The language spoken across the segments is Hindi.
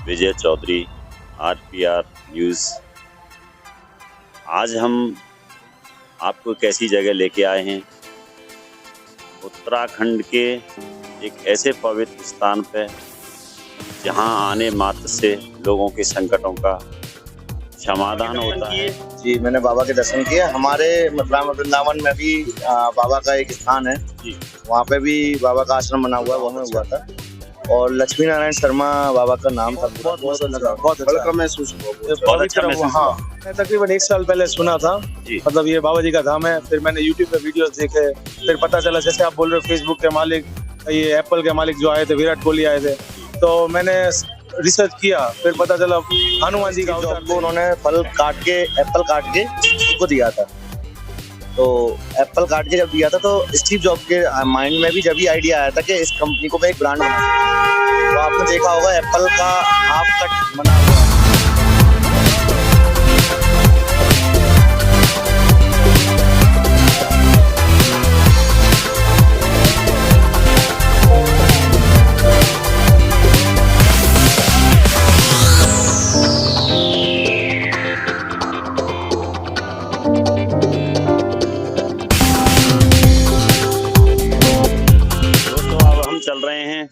विजय चौधरी, आरपीआर न्यूज़। आज हम आपको एक ऐसी जगह लेके आए हैं, उत्तराखंड के एक ऐसे पवित्र स्थान पे जहां आने मात्र से लोगों के संकटों का समाधान होता है। जी, मैंने बाबा के दर्शन किए। हमारे मतलब वृंदावन में भी बाबा का एक स्थान है जी, वहाँ पे भी बाबा का आश्रम बना हुआ है, वहाँ हुआ था। और लक्ष्मी नारायण शर्मा बाबा का नाम था। बहुत अच्छा महसूस हुआ। बहुत अच्छा महसूस हुआ। मैं तकरीबन 1 साल पहले सुना था, मतलब ये बाबा जी का धाम है। फिर मैंने यूट्यूब पे वीडियोस देखे, फिर पता चला जैसे आप बोल रहे हो फेसबुक के मालिक, ये एप्पल के मालिक जो आए थे, विराट कोहली आए थे, तो मैंने रिसर्च किया। फिर पता चला हनुमान जी का अवतार को उन्होंने फल काट के, एप्पल काट के उनको दिया था। तो एप्पल काट के जब दिया था तो स्टीव जॉब के माइंड में भी जब ही आइडिया आया था कि इस कंपनी को मैं एक ब्रांड बना। तो आपने देखा होगा एप्पल का हाफ कट बना हुआ है। चल रहे हैं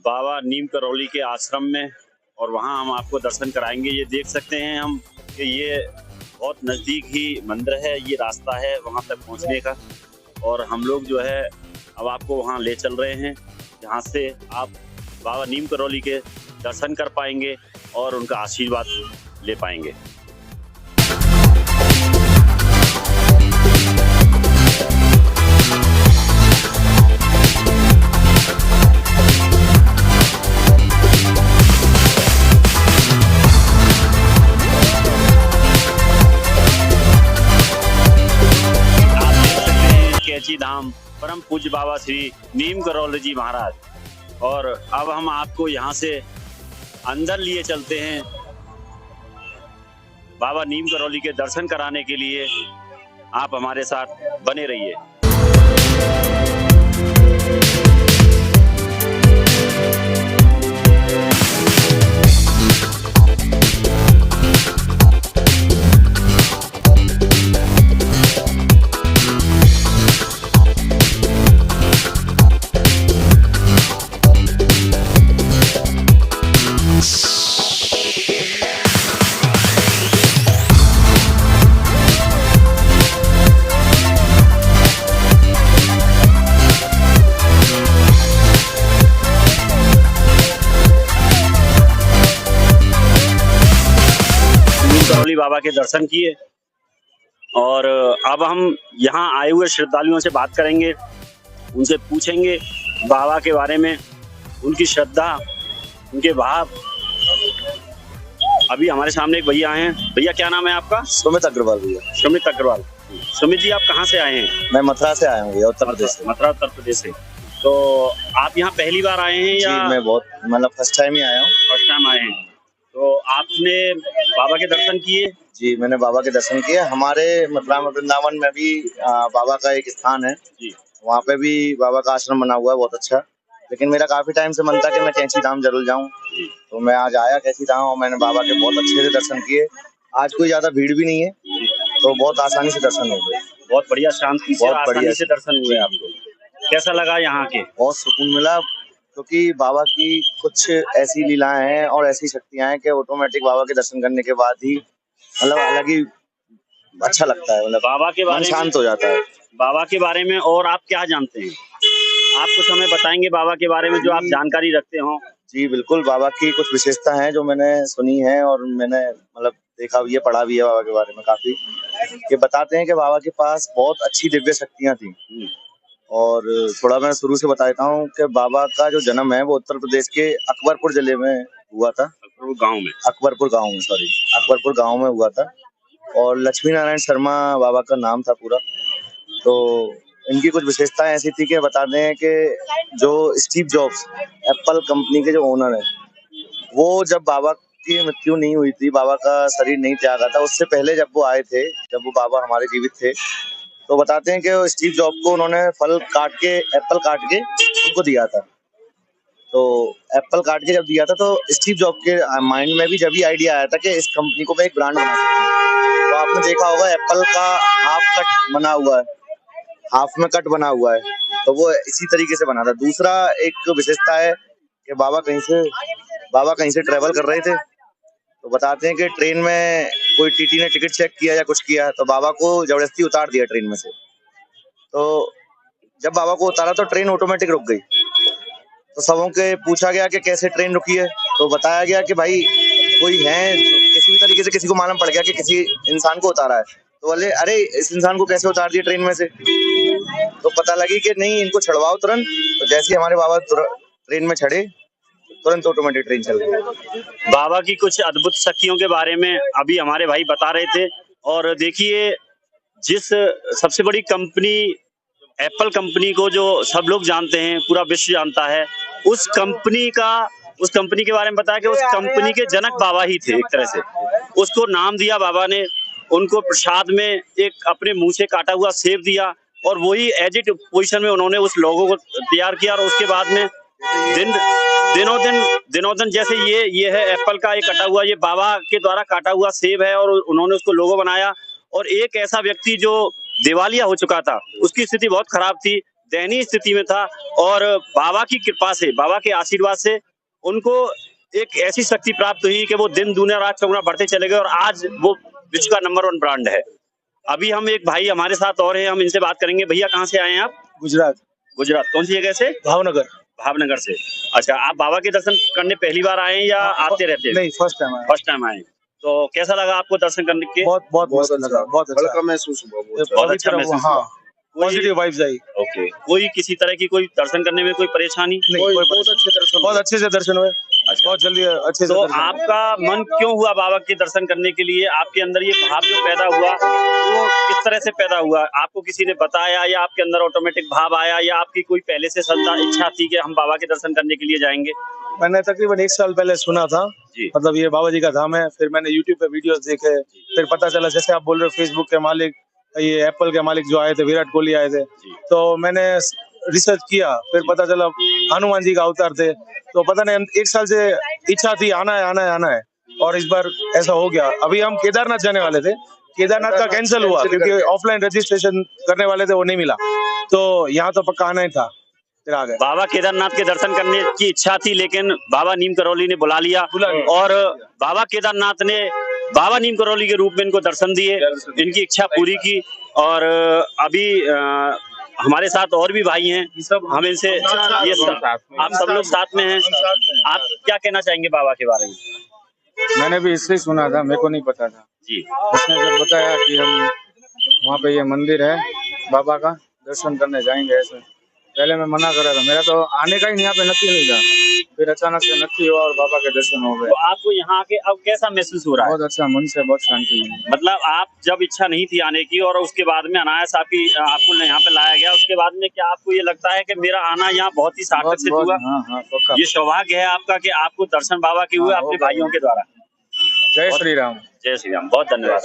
बाबा नीम करौली के आश्रम में और वहां हम आपको दर्शन कराएंगे। ये देख सकते हैं हम कि ये बहुत नज़दीक ही मंदिर है, ये रास्ता है वहां तक पहुंचने का। और हम लोग जो है अब आपको वहां ले चल रहे हैं जहां से आप बाबा नीम करौली के दर्शन कर पाएंगे और उनका आशीर्वाद ले पाएंगे। कैची धाम परम पूज्य बाबा श्री नीम करौली जी महाराज। और अब हम आपको यहाँ से अंदर लिए चलते हैं बाबा नीम करौली के दर्शन कराने के लिए। आप हमारे साथ बने रहिए। करौली बाबा के दर्शन किए और अब हम यहाँ आए हुए श्रद्धालुओं से बात करेंगे, उनसे पूछेंगे बाबा के बारे में, उनकी श्रद्धा, उनके भाव। अभी हमारे सामने एक भैया हैं। भैया क्या नाम है आपका? सुमित अग्रवाल भैया। सुमित अग्रवाल। सुमित जी आप कहाँ से आए हैं? मैं मथुरा से आया हूँ भैया, उत्तर प्रदेश से। मथुरा उत्तर प्रदेश से। तो आप यहाँ पहली बार आए हैं या? जी, मैं बहुत मतलब फर्स्ट टाइम ही आया हूँ। फर्स्ट टाइम आए हैं। तो आपने बाबा के दर्शन किए? जी, मैंने बाबा के दर्शन किए। हमारे मतलब वृंदावन में भी बाबा का एक स्थान है जी, वहाँ पे भी बाबा का आश्रम बना हुआ है, बहुत अच्छा। लेकिन मेरा काफी टाइम से मन था कि मैं कैंची धाम जरूर जाऊँ, तो मैं आज आया कैंची धाम और मैंने बाबा के बहुत अच्छे से दर्शन किए। आज कोई ज्यादा भीड़ भी नहीं है, तो बहुत आसानी से दर्शन हो गए। बहुत बढ़िया, शांति से, बहुत बढ़िया से दर्शन हुए आपको। कैसा लगा यहाँ के? बहुत सुकून मिला, क्योंकि बाबा की कुछ ऐसी लीलाएं हैं और ऐसी शक्तियां हैं कि ऑटोमेटिक बाबा के दर्शन करने के बाद ही मतलब अलग ही अच्छा लगता है। मतलब बाबा के बारे में शांत हो जाता है। बाबा के बारे में और आप क्या जानते हैं? आप कुछ हमें बताएंगे बाबा के बारे में जो आप जानकारी रखते हो? जी बिल्कुल, बाबा की कुछ विशेषता हैं जो मैंने सुनी है और मैंने मतलब देखा भी है, पढ़ा भी है बाबा के बारे में काफी। ये बताते हैं कि बाबा के पास बहुत अच्छी दिव्य शक्तियां थी। और थोड़ा मैं शुरू से बताता हूँ कि बाबा का जो जन्म है वो उत्तर प्रदेश के अकबरपुर जिले में हुआ था। अकबरपुर गांव में हुआ था। और लक्ष्मी नारायण शर्मा बाबा का नाम था पूरा। तो इनकी कुछ विशेषताएं ऐसी थी कि बताते हैं कि जो स्टीव जॉब्स एप्पल कंपनी के जो ओनर है, वो जब बाबा की मृत्यु नहीं हुई थी, बाबा का शरीर नहीं त्यागा था, उससे पहले जब वो आए थे, जब वो बाबा हमारे जीवित थे, तो बताते हैं कि स्टीव जॉब को उन्होंने फल काट के, एप्पल काट के उनको दिया था। तो एप्पल काट के जब दिया था तो स्टीव जॉब के माइंड में भी जब ही आइडिया आया था कि इस कंपनी को मैं एक ब्रांड बना सकता हूँ। तो आपने देखा होगा एप्पल का हाफ कट बना हुआ है, हाफ में कट बना हुआ है, तो वो इसी तरीके से बना था। दूसरा एक विशेषता है कि बाबा कहीं से ट्रेवल कर रहे थे, तो बताते हैं कि ट्रेन में कोई टीटी ने टिकट चेक किया या कुछ किया, तो बाबा को जबरदस्ती उतार दिया ट्रेन में से। तो जब बाबा को उतारा तो ट्रेन ऑटोमेटिक रुक गई। तो सबों के पूछा गया कि कैसे ट्रेन रुकी है, तो बताया गया कि भाई कोई है, किसी भी तरीके से किसी को मालूम पड़ गया कि किसी इंसान को उतारा है। तो बोले अरे इस इंसान को कैसे उतार दिया ट्रेन में से। तो पता लगी कि नहीं, इनको छुड़वाओ तुरंत। तो जैसे ही हमारे बाबा ट्रेन में चढ़े, तुरंत ऑटोमेटिक ट्रेन चल गई। बाबा की कुछ अद्भुत शक्तियों के बारे में अभी हमारे भाई बता रहे थे। और देखिए, जिस सबसे बड़ी कंपनी एप्पल कंपनी को जो सब लोग जानते हैं, पूरा विश्व जानता है, उस कंपनी के बारे में बताया कि उस कंपनी के जनक बाबा ही थे। एक तरह से उसको नाम दिया बाबा ने, उनको प्रसाद में एक अपने मुंह से काटा हुआ सेब दिया और वही एज इट पोजीशन में उन्होंने उस लोगो को तैयार किया। और उसके बाद में दिनों दिन जैसे ये है एप्पल का ये कटा हुआ, ये बाबा के द्वारा काटा हुआ सेब है और उन्होंने उसको लोगो बनाया। और एक ऐसा व्यक्ति जो दिवालिया हो चुका था, उसकी स्थिति बहुत खराब थी, दयनीय स्थिति में था, और बाबा की कृपा से, बाबा के आशीर्वाद से उनको एक ऐसी शक्ति प्राप्त हुई कि वो दिन दूना रात चौगुना बढ़ते चले गए और आज वो विश्व का नंबर 1 ब्रांड है। अभी हम एक भाई हमारे साथ और हैं, हम इनसे बात करेंगे। भैया कहाँ से आए हैं आप? गुजरात। कौन सी जगह से? भावनगर से। अच्छा, आप बाबा के दर्शन करने पहली बार आए हैं या आते रहते हैं? नहीं, फर्स्ट टाइम आए। तो कैसा लगा आपको दर्शन करने के? बहुत अच्छा, बहुत अच्छा महसूस हुआ, बहुत अच्छा महसूस हुआ। पॉजिटिव वाइब्स आई। ओके, कोई किसी तरह की कोई दर्शन करने में कोई परेशानी नहीं? बहुत अच्छे से दर्शन हुए। अच्छा, बहुत जल्दी अच्छे से। तो आपका मन क्यों हुआ बाबा के दर्शन करने के लिए? आपके अंदर ये भाव जो पैदा हुआ वो किस तरह से पैदा हुआ? आपको किसी ने बताया या आपके अंदर ऑटोमेटिक भाव आया या आपकी कोई पहले से श्रद्धा इच्छा थी कि हम बाबा के दर्शन करने के लिए जाएंगे? मैंने तकरीबन 1 साल पहले सुना था, मतलब ये बाबा जी का धाम है। फिर मैंने यूट्यूब पे वीडियोस देखे, फिर पता चला, जैसे आप बोल रहे हो, फेसबुक के मालिक, ये एप्पल के मालिक जो आए थे, विराट कोहली आए थे, तो मैंने रिसर्च किया, फिर पता चला हनुमान जी का अवतार थे। तो पता नहीं, 1 साल से इच्छा थी आना है, और इस बार ऐसा हो गया। अभी हम केदारनाथ जाने वाले थे, केदारनाथ का कैंसिल हुआ क्योंकि ऑफलाइन रजिस्ट्रेशन करने वाले थे, वो नहीं मिला, तो यहाँ तो पक्का आना ही था, फिर आ गए। बाबा केदारनाथ के दर्शन करने की इच्छा थी, लेकिन बाबा नीम करौली ने बुला लिया और बाबा केदारनाथ ने बाबा नीम करौली के रूप में इनको दर्शन दिए, इनकी इच्छा पूरी की। और अभी हमारे साथ और भी भाई हैं, हम इनसे आप सब लोग साथ में हैं। आप क्या कहना चाहेंगे बाबा के बारे में? मैंने भी इससे सुना था, मेरे को नहीं पता था जी। उसने जब बताया कि हम वहाँ पे ये मंदिर है बाबा का, दर्शन करने जाएंगे, ऐसे पहले मैं मना कर रहा था, मेरा तो आने का ही यहाँ पे नक्की नहीं था। फिर अचानक से नक्की हुआ और बाबा के दर्शन हो गए। तो आपको यहाँ आके अब कैसा महसूस हो रहा है? बहुत अच्छा, मन से बहुत शांति है। मतलब आप जब इच्छा नहीं थी आने की और उसके बाद में अनायास आपको यहाँ पे लाया गया, उसके बाद में क्या आपको ये लगता है कि मेरा आना यहाँ बहुत ही सार्थक सिद्ध हुआ? हाँ, पक्का। ये सौभाग्य है आपका कि आपको दर्शन बाबा के हुए अपने भाइयों के द्वारा। जय श्री राम। जय श्री राम, बहुत धन्यवाद।